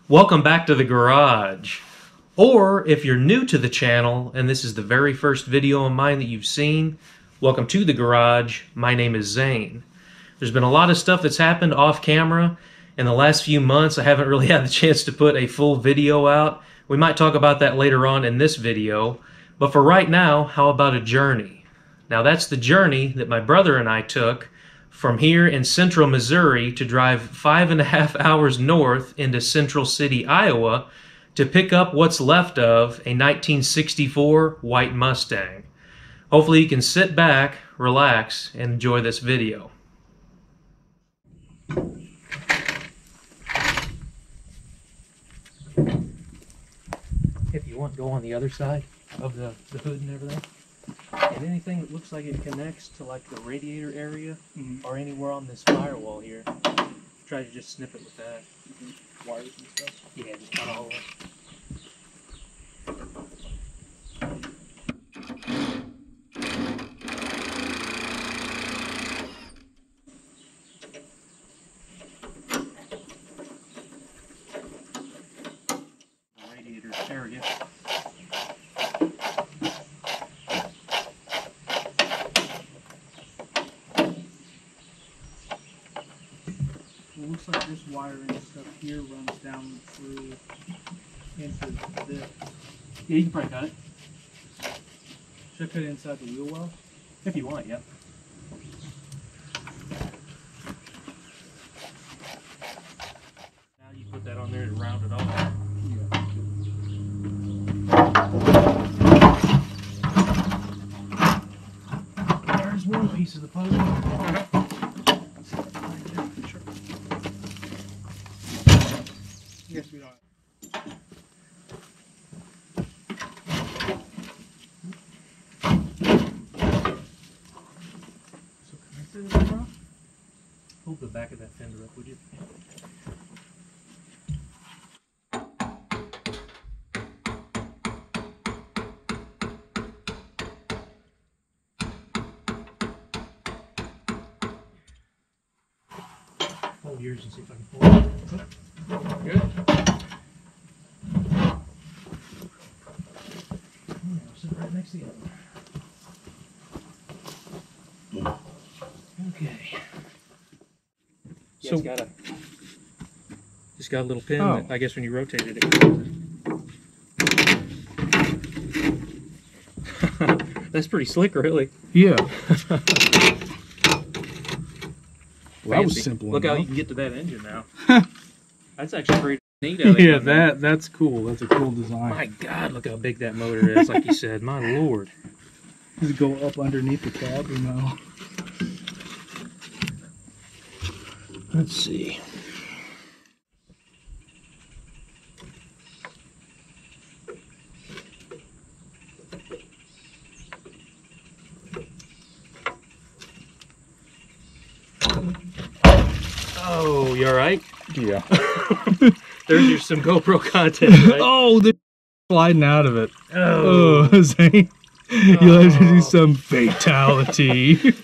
Welcome back to the garage. Or if you're new to the channel and this is the very first video of mine that you've seen, welcome to the garage. My name is Zane. There's been a lot of stuff that's happened off camera in the last few months. I haven't really had the chance to put a full video out. We might talk about that later on in this video. But for right now, how about a journey? Now that's the journey that my brother and I took from here in central Missouri to drive 5.5 hours north into Central City, Iowa to pick up what's left of a 1964 White Mustang. Hopefully you can sit back, relax, and enjoy this video. If you want, go on the other side of the hood and everything. And anything that looks like it connects to like the radiator area or anywhere on this firewall here, try to just snip it with that. Wires and stuff? Yeah, just cut all of it. Radiator, there we go. It looks like this wiring stuff here runs down through into this. Yeah, you can probably cut it. Should I cut it inside the wheel well? If you want, yeah. Now you put that on there to round it off. Yeah. There's one piece of the puzzle. Yes, we are. So connected it now? Hold the back of that fender up, would you? Hold yours and see if I can pull it. Good. I'll sit right next to the other. Okay. Yeah, So- it's got a little pin Oh. that I guess when you rotated it. That's pretty slick, really. Yeah. Well, that was Fancy. simple Look how enough. you can get to that engine now. That's actually pretty neat. Out Yeah, there. that's cool. That's a cool design. My God, look how big that motor is, like you said. My Lord. Does it go up underneath the cab or no? Let's see. Oh, you alright? Yeah. There's some GoPro content, right? Oh, they're sliding out of it. Oh. Oh, Zane. You'll have to do some fatality.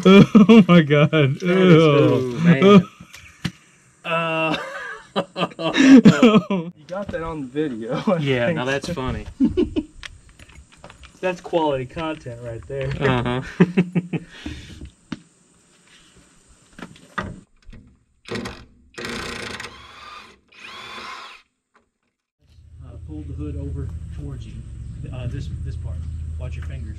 Oh my God. Oh, man. You got that on the video. I Yeah, think. now that's funny. That's quality content right there. Uh-huh. Pull the hood over towards you. This part. Watch your fingers.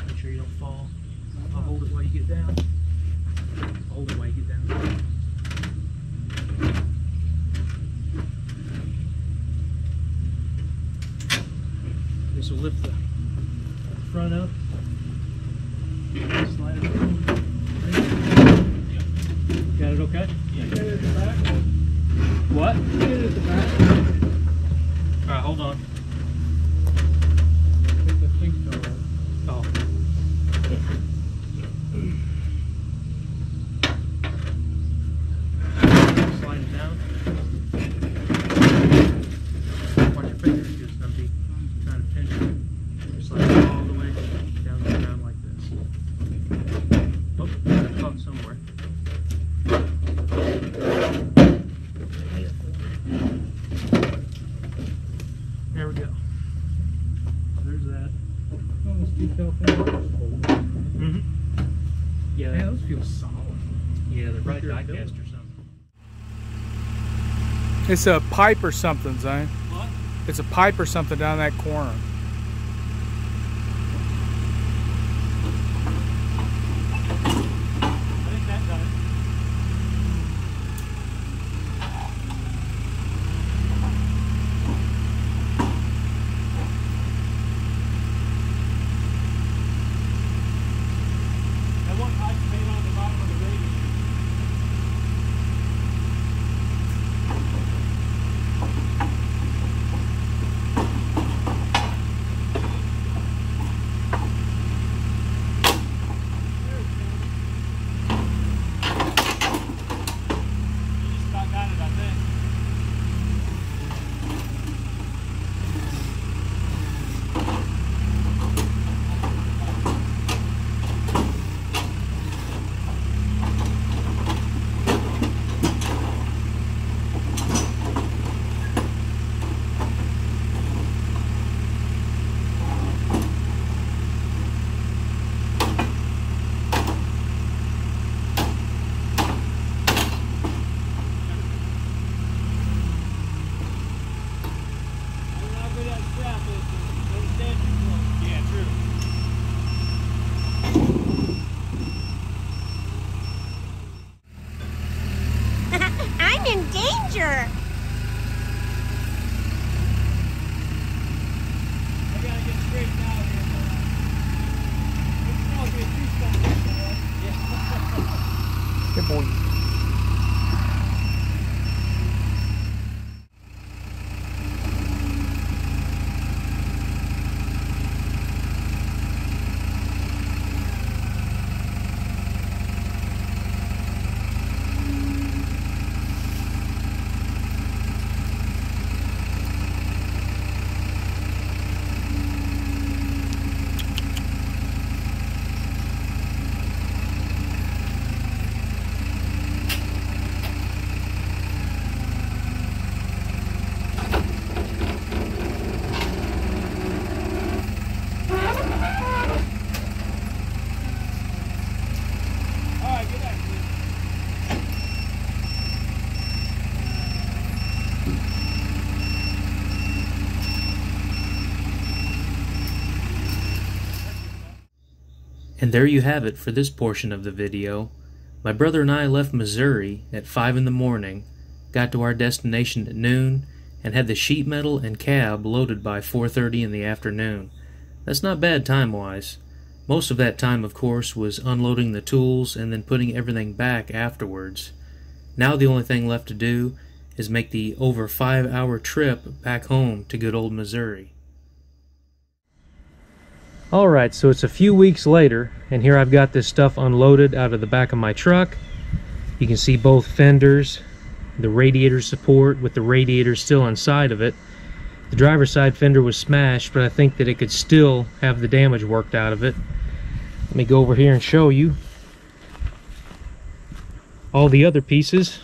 Make sure you don't fall. I'll hold it while you get down. Hold it while you get down. This will lift the front up. Slide it down. Got it okay? Yeah. Get it at the back. What? Get it at the back. Alright, hold on. I think the thing fell out. Oh. Slide it down. Watch your fingers, because some people trying to pinch it. Slide it all the way down the ground like this. It's a pipe or something, Zane. What? It's a pipe or something down that corner. I think that does it. That one pipe's made on the bottom of the radiator. Yeah, true. I'm in danger. I gotta get straightened out here. It's not gonna be a two-stone. Yeah. Good boy. Alright, get back, please. And there you have it for this portion of the video. My brother and I left Missouri at 5 in the morning, got to our destination at noon, and had the sheet metal and cab loaded by 4:30 in the afternoon. That's not bad time-wise. Most of that time, of course, was unloading the tools and then putting everything back afterwards. Now the only thing left to do is make the over 5-hour trip back home to good old Missouri. Alright, so it's a few weeks later, and here I've got this stuff unloaded out of the back of my truck. You can see both fenders, the radiator support with the radiator still inside of it. The driver's side fender was smashed, but I think that it could still have the damage worked out of it. Let me go over here and show you all the other pieces.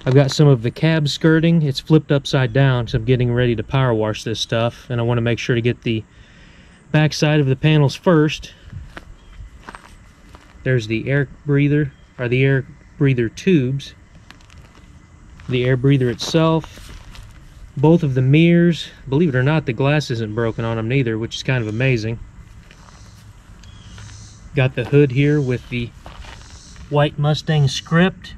I've got some of the cab skirting. It's flipped upside down, so I'm getting ready to power wash this stuff, and I want to make sure to get the back side of the panels first. There's the air breather, or the air breather tubes, the air breather itself, both of the mirrors. Believe it or not, the glass isn't broken on them neither, which is kind of amazing. Got the hood here with the White Mustang script.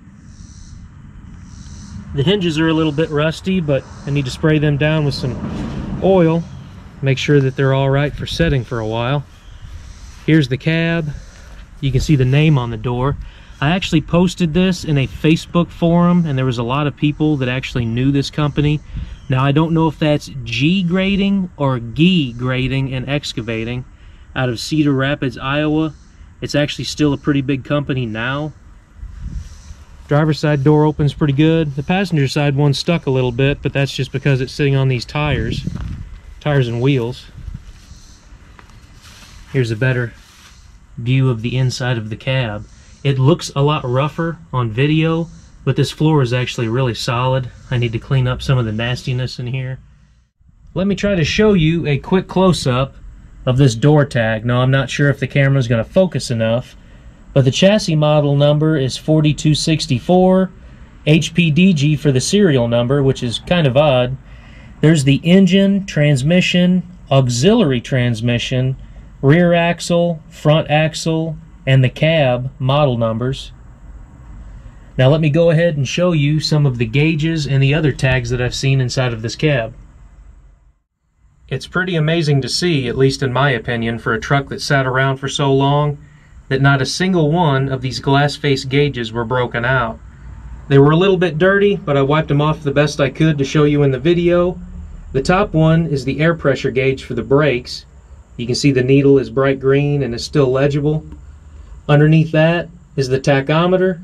The hinges are a little bit rusty, but I need to spray them down with some oil. Make sure that they're all right for setting for a while. Here's the cab. You can see the name on the door. I actually posted this in a Facebook forum, and there was a lot of people that actually knew this company. Now, I don't know if that's G Grading or GE Grading and Excavating out of Cedar Rapids, Iowa. It's actually still a pretty big company now. Driver's side door opens pretty good. The passenger side one's stuck a little bit, but that's just because it's sitting on these tires and wheels. Here's a better view of the inside of the cab. It looks a lot rougher on video, but this floor is actually really solid. I need to clean up some of the nastiness in here. Let me try to show you a quick close-up of this door tag. Now, I'm not sure if the camera is going to focus enough, but the chassis model number is 4264, HPDG for the serial number, which is kind of odd. There's the engine, transmission, auxiliary transmission, rear axle, front axle, and the cab model numbers. Now let me go ahead and show you some of the gauges and the other tags that I've seen inside of this cab. It's pretty amazing to see, at least in my opinion, for a truck that sat around for so long, that not a single one of these glass face gauges were broken out. They were a little bit dirty, but I wiped them off the best I could to show you in the video. The top one is the air pressure gauge for the brakes. You can see the needle is bright green and is still legible. Underneath that is the tachometer.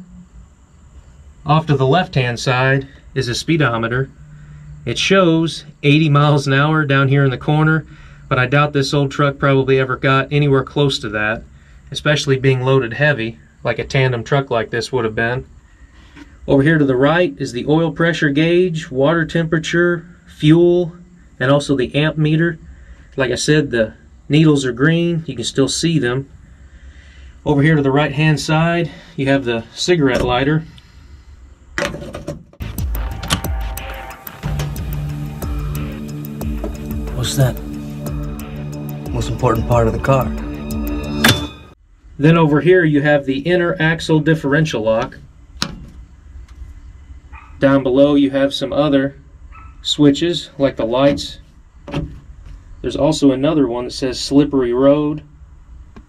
Off to the left-hand side is a speedometer. It shows 80 miles an hour down here in the corner, but I doubt this old truck probably ever got anywhere close to that, especially being loaded heavy, like a tandem truck like this would have been. Over here to the right is the oil pressure gauge, water temperature, fuel, and also the amp meter. Like I said, the needles are green. You can still see them. Over here to the right-hand side, you have the cigarette lighter. What's that? Most important part of the car. Then over here you have the inner axle differential lock. Down below you have some other switches like the lights. There's also another one that says slippery road.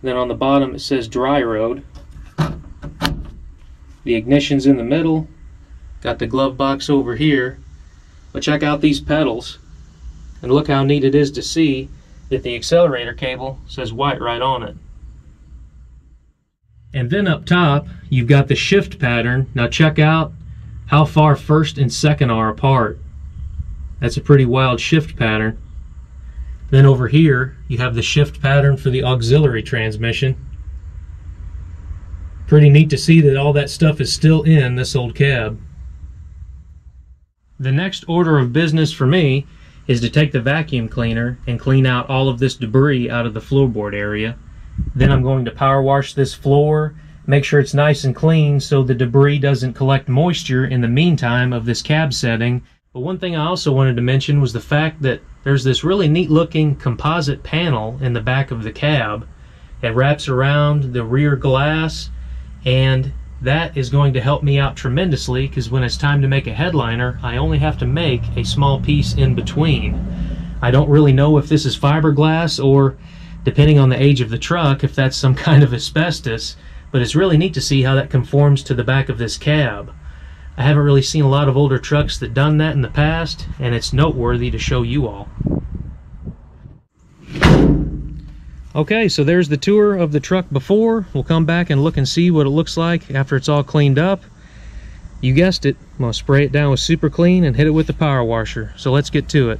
Then on the bottom it says dry road. The ignition's in the middle. Got the glove box over here. But check out these pedals. And look how neat it is to see that the accelerator cable says white right on it. And then up top, you've got the shift pattern. Now check out how far first and second are apart. That's a pretty wild shift pattern. Then over here, you have the shift pattern for the auxiliary transmission. Pretty neat to see that all that stuff is still in this old cab. The next order of business for me is to take the vacuum cleaner and clean out all of this debris out of the floorboard area. Then I'm going to power wash this floor, make sure it's nice and clean so the debris doesn't collect moisture in the meantime of this cab setting. But one thing I also wanted to mention was the fact that there's this really neat looking composite panel in the back of the cab. It wraps around the rear glass, and that is going to help me out tremendously because when it's time to make a headliner, I only have to make a small piece in between. I don't really know if this is fiberglass or, depending on the age of the truck, if that's some kind of asbestos, but it's really neat to see how that conforms to the back of this cab. I haven't really seen a lot of older trucks that done that in the past, and it's noteworthy to show you all. Okay, so there's the tour of the truck before. We'll come back and look and see what it looks like after it's all cleaned up. You guessed it, I'm gonna spray it down with Super Clean and hit it with the power washer. So let's get to it.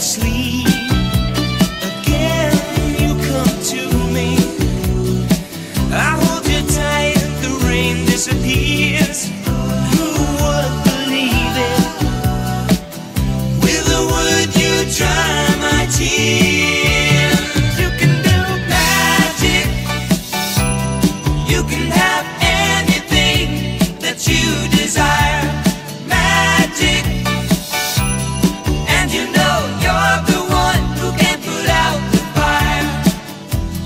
can't sleep. Again, you come to me. I hold you tight, the rain disappears. Who would believe it? With a word you dry my tears. You can do magic. You can have anything that you desire. Magic. And you know you're the one who can put out the fire.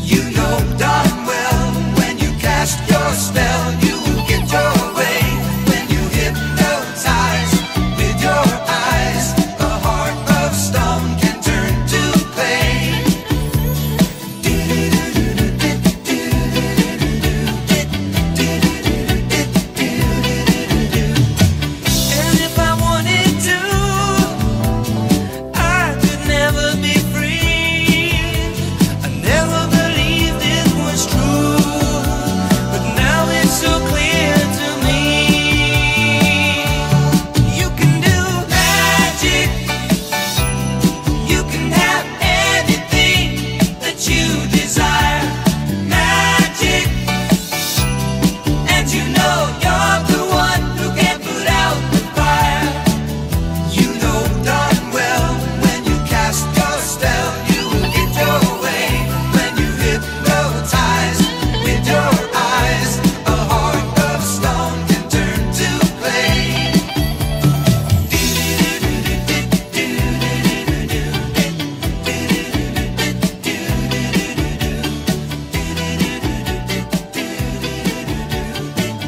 You know darn well when you cast your spell, you will get your way. When you hypnotize with your eyes, a heart of stone can turn to clay. And if I wanted to, I could never be free. I never believed it was true, but now it's so clear to me. You can do magic. You can have anything that you desire. Magic. And you know you're the one who can put out the fire. You know darn well when you cast your spell, you will get your way. When you hypnotize with your eyes, a heart of stone can turn to clay.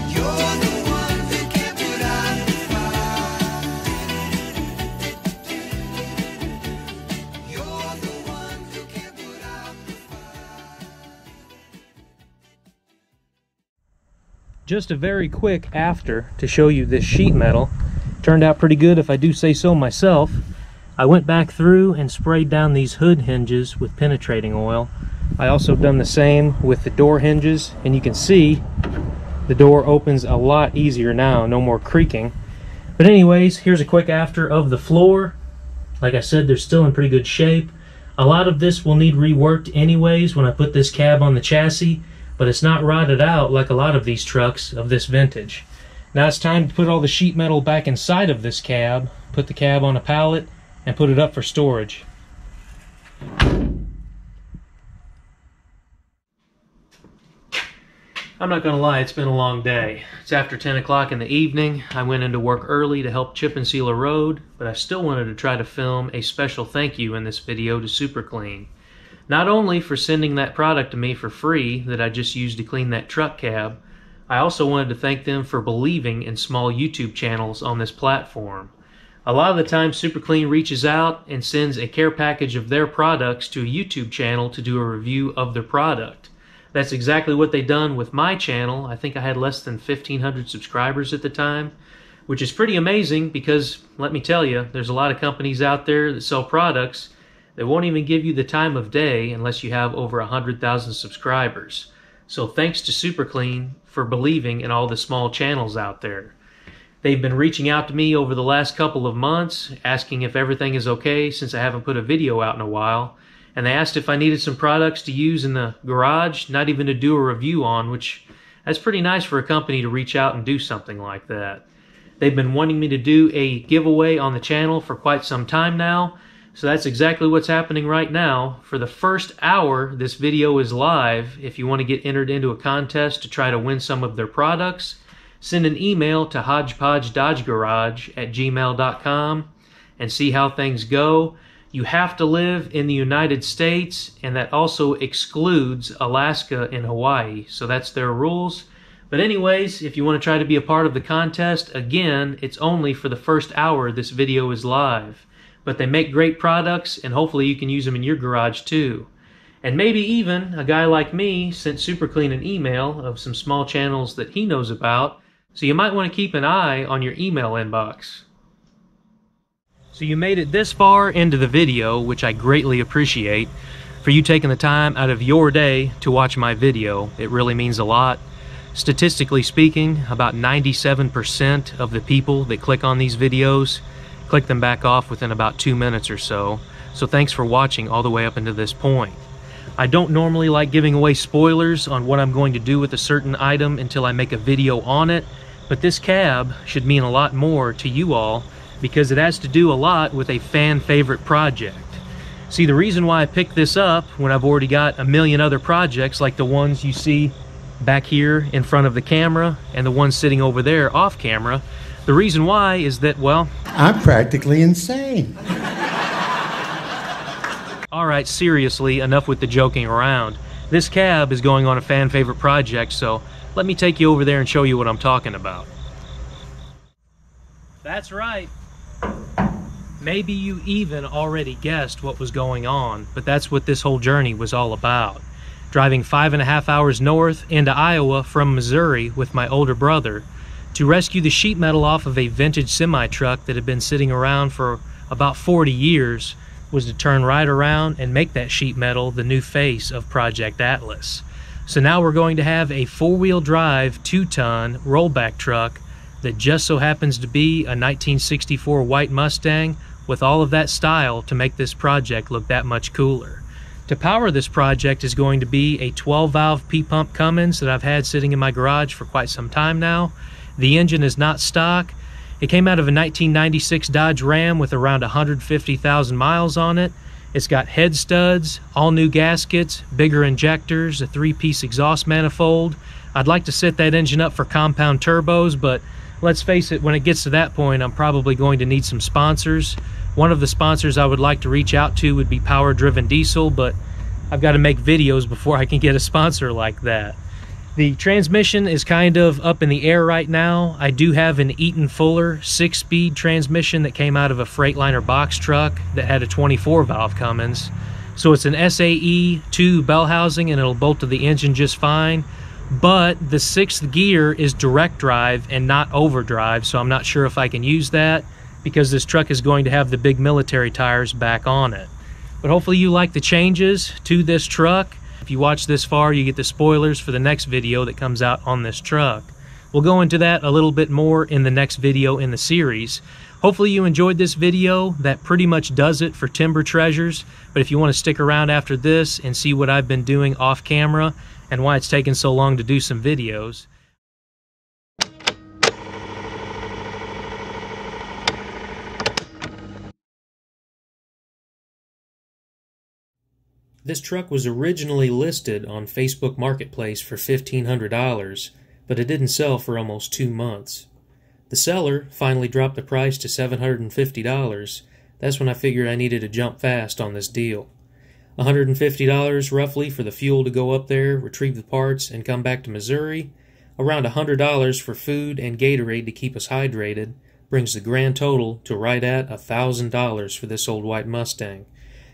You're the one who can put out the fire. You're the one who can put out the fire. Just a very quick after to show you this sheet metal. Turned out pretty good if I do say so myself. I went back through and sprayed down these hood hinges with penetrating oil. I also done the same with the door hinges, and you can see the door opens a lot easier now, no more creaking. But anyways, here's a quick after of the floor. Like I said, they're still in pretty good shape. A lot of this will need reworked anyways when I put this cab on the chassis, but it's not rotted out like a lot of these trucks of this vintage. Now it's time to put all the sheet metal back inside of this cab, put the cab on a pallet, and put it up for storage. I'm not gonna lie, it's been a long day. It's after 10 o'clock in the evening. I went into work early to help chip and seal a road, but I still wanted to try to film a special thank you in this video to Super Clean. Not only for sending that product to me for free that I just used to clean that truck cab, I also wanted to thank them for believing in small YouTube channels on this platform. A lot of the time Super Clean reaches out and sends a care package of their products to a YouTube channel to do a review of their product. That's exactly what they done with my channel. I think I had less than 1,500 subscribers at the time, which is pretty amazing because, let me tell you, there's a lot of companies out there that sell products that won't even give you the time of day unless you have over 100,000 subscribers. So thanks to Super Clean for believing in all the small channels out there. They've been reaching out to me over the last couple of months, asking if everything is okay since I haven't put a video out in a while. And they asked if I needed some products to use in the garage, not even to do a review on, which that's pretty nice for a company to reach out and do something like that. They've been wanting me to do a giveaway on the channel for quite some time now, so that's exactly what's happening right now. For the first hour this video is live, if you want to get entered into a contest to try to win some of their products, send an email to hodgepodgedodgegarage@gmail.com and see how things go. You have to live in the United States, and that also excludes Alaska and Hawaii, so that's their rules. But anyways, if you want to try to be a part of the contest, again, it's only for the first hour this video is live. But they make great products, and hopefully you can use them in your garage too. And maybe even a guy like me sent Super Clean an email of some small channels that he knows about, so you might want to keep an eye on your email inbox. So you made it this far into the video, which I greatly appreciate. For you taking the time out of your day to watch my video, it really means a lot. Statistically speaking, about 97% of the people that click on these videos click them back off within about 2 minutes or so. so thanks for watching all the way up into this point. I don't normally like giving away spoilers on what I'm going to do with a certain item until I make a video on it, but this cab should mean a lot more to you all because it has to do a lot with a fan favorite project. See, the reason why I picked this up when I've already got a million other projects like the ones you see back here in front of the camera and the one sitting over there off camera, the reason why is that, well, I'm practically insane. Alright, seriously, enough with the joking around. This cab is going on a fan favorite project, so let me take you over there and show you what I'm talking about. That's right. Maybe you even already guessed what was going on, but that's what this whole journey was all about. Driving 5.5 hours north into Iowa from Missouri with my older brother to rescue the sheet metal off of a vintage semi-truck that had been sitting around for about 40 years was to turn right around and make that sheet metal the new face of Project Atlas. So now we're going to have a 4-wheel drive 2-ton rollback truck that just so happens to be a 1964 White Mustang with all of that style to make this project look that much cooler. To power this project is going to be a 12-valve P-pump Cummins that I've had sitting in my garage for quite some time now. The engine is not stock. It came out of a 1996 Dodge Ram with around 150,000 miles on it. It's got head studs, all new gaskets, bigger injectors, a 3-piece exhaust manifold. I'd like to set that engine up for compound turbos, but let's face it, when it gets to that point, I'm probably going to need some sponsors. One of the sponsors I would like to reach out to would be Power Driven Diesel, but I've got to make videos before I can get a sponsor like that. The transmission is kind of up in the air right now. I do have an Eaton Fuller 6-speed transmission that came out of a Freightliner box truck that had a 24-valve Cummins. So it's an SAE 2 bell housing and it'll bolt to the engine just fine. But the 6th gear is direct drive and not overdrive, so I'm not sure if I can use that because this truck is going to have the big military tires back on it. But hopefully you like the changes to this truck. If you watch this far, you get the spoilers for the next video that comes out on this truck. We'll go into that a little bit more in the next video in the series. Hopefully you enjoyed this video. That pretty much does it for Timber Treasures. But if you want to stick around after this and see what I've been doing off camera and why it's taken so long to do some videos, this truck was originally listed on Facebook Marketplace for $1,500, but it didn't sell for almost 2 months. The seller finally dropped the price to $750. That's when I figured I needed to jump fast on this deal. $150 roughly for the fuel to go up there, retrieve the parts, and come back to Missouri. Around $100 for food and Gatorade to keep us hydrated brings the grand total to right at $1,000 for this old White Mustang.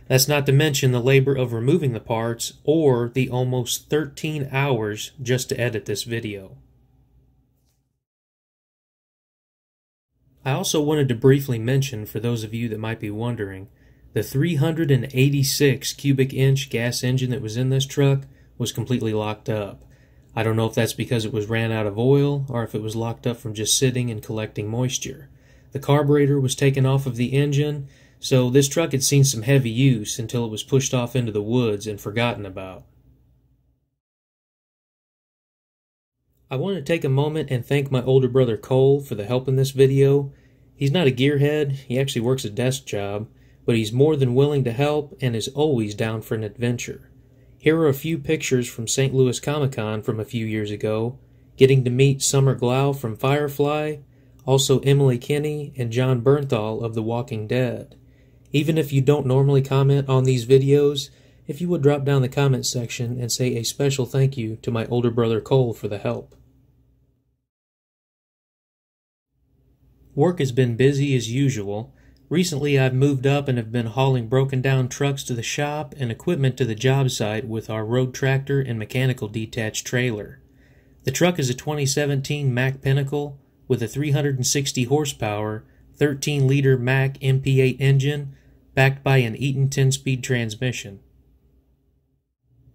That's not to mention the labor of removing the parts or the almost 13 hours just to edit this video. I also wanted to briefly mention, for those of you that might be wondering, the 386 cubic inch gas engine that was in this truck was completely locked up. I don't know if that's because it was ran out of oil or if it was locked up from just sitting and collecting moisture. The carburetor was taken off of the engine, so this truck had seen some heavy use until it was pushed off into the woods and forgotten about. I want to take a moment and thank my older brother Cole for the help in this video. He's not a gearhead, he actually works a desk job, but he's more than willing to help and is always down for an adventure. Here are a few pictures from St. Louis Comic-Con from a few years ago, getting to meet Summer Glau from Firefly, also Emily Kinney and John Bernthal of The Walking Dead. Even if you don't normally comment on these videos, if you would drop down the comment section and say a special thank you to my older brother Cole for the help. Work has been busy as usual. Recently I've moved up and have been hauling broken down trucks to the shop and equipment to the job site with our road tractor and mechanical detached trailer. The truck is a 2017 Mack Pinnacle with a 360 horsepower, 13-liter Mack MP8 engine backed by an Eaton 10-speed transmission.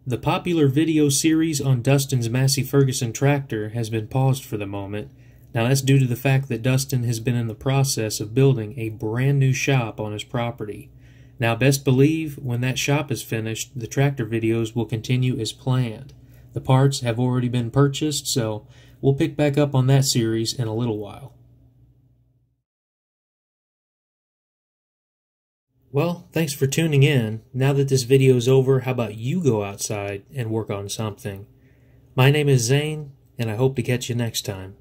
The popular video series on Dustin's Massey Ferguson tractor has been paused for the moment. Now that's due to the fact that Dustin has been in the process of building a brand new shop on his property. Now best believe when that shop is finished, the tractor videos will continue as planned. The parts have already been purchased, so we'll pick back up on that series in a little while. Well, thanks for tuning in. Now that this video is over, how about you go outside and work on something? My name is Zane, and I hope to catch you next time.